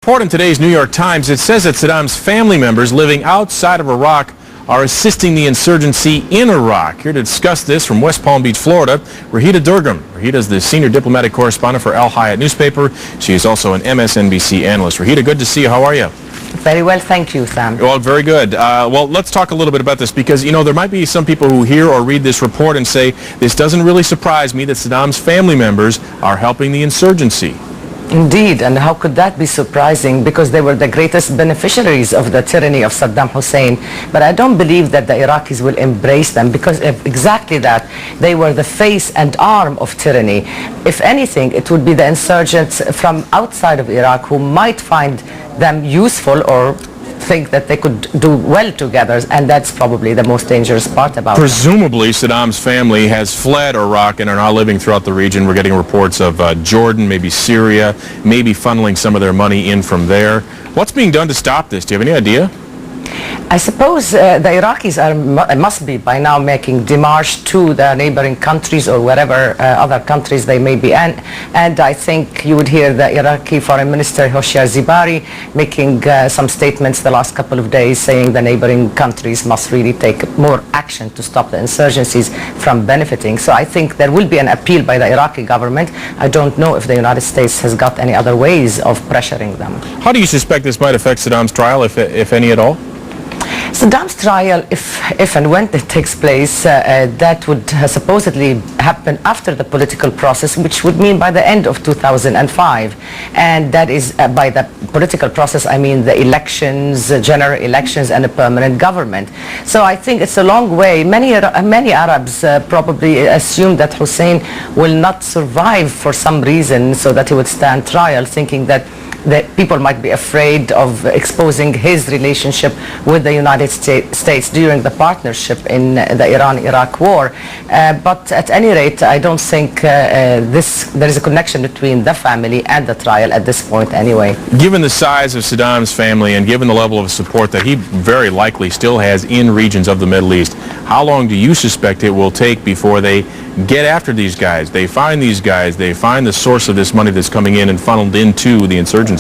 Report in today's New York Times, it says that Saddam's family members living outside of Iraq are assisting the insurgency in Iraq. Here to discuss this from West Palm Beach, Florida, Raghida Dergham. Raghida is the senior diplomatic correspondent for Al Hayat newspaper. She is also an MSNBC analyst. Raghida, good to see you. How are you? Very well, thank you, Sam. Well, very good. Well, let's talk a little bit about this because, you know, there might be some people who hear or read this report and say, this doesn't really surprise me that Saddam's family members are helping the insurgency. Indeed, and how could that be surprising, because they were the greatest beneficiaries of the tyranny of Saddam Hussein. But I don't believe that the Iraqis will embrace them, because of exactly that, they were the face and arm of tyranny. If anything, it would be the insurgents from outside of Iraq who might find them useful or think that they could do well together, and that's probably the most dangerous part about Presumably, Saddam's family has fled Iraq and are now living throughout the region. We're getting reports of Jordan, maybe Syria, maybe funneling some of their money in from there. What's being done to stop this? Do you have any idea? I suppose the Iraqis must be by now making démarches to the neighboring countries or wherever other countries they may be. And I think you would hear the Iraqi Foreign Minister Hoshyar Zebari making some statements the last couple of days saying the neighboring countries must really take more action to stop the insurgencies from benefiting. So I think there will be an appeal by the Iraqi government. I don't know if the United States has got any other ways of pressuring them. How do you suspect this might affect Saddam's trial, if any at all? Saddam's trial, if and when it takes place, that would supposedly happen after the political process, which would mean by the end of 2005. And that is, by the political process, I mean the elections, general elections, and a permanent government. So I think it's a long way. Many Arabs probably assume that Hussein will not survive for some reason, so that he would stand trial, thinking that people might be afraid of exposing his relationship with the United States during the partnership in the Iran-Iraq war. But at any rate, I don't think there is a connection between the family and the trial at this point anyway. Given the size of Saddam's family and given the level of support that he very likely still has in regions of the Middle East, how long do you suspect it will take before they get after these guys, they find these guys, they find the source of this money that's coming in and funneled into the insurgency?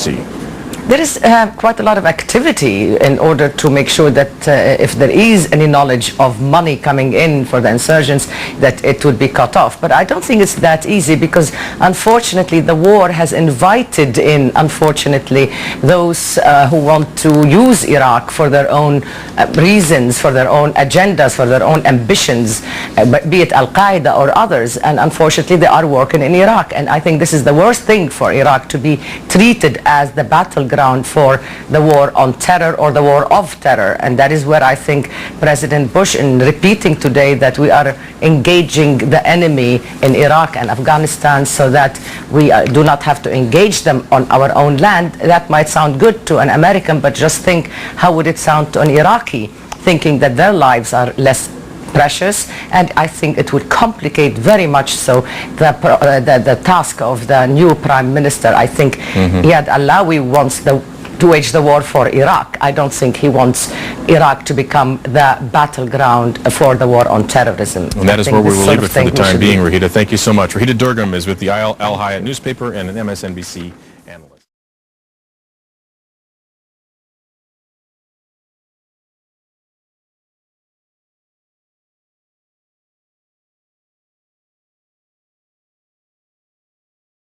There is quite a lot of activity in order to make sure that if there is any knowledge of money coming in for the insurgents, that it would be cut off. But I don't think it's that easy, because unfortunately the war has invited in, unfortunately, those who want to use Iraq for their own reasons, for their own agendas, for their own ambitions, be it Al-Qaeda or others. And unfortunately they are working in Iraq. And I think this is the worst thing for Iraq, to be treated as the battleground for the war on terror or the war of terror. And that is where I think President Bush, in repeating today that we are engaging the enemy in Iraq and Afghanistan so that we do not have to engage them on our own land, that might sound good to an American, but just think, how would it sound to an Iraqi, thinking that their lives are less precious? And I think it would complicate very much so the task of the new Prime Minister. I think Iyad Allawi wants to wage the war for Iraq. I don't think he wants Iraq to become the battleground for the war on terrorism. And that is where we will leave it for the time being, Raghida. Thank you so much. Raghida Dergham is with the Al Hayat newspaper and an MSNBC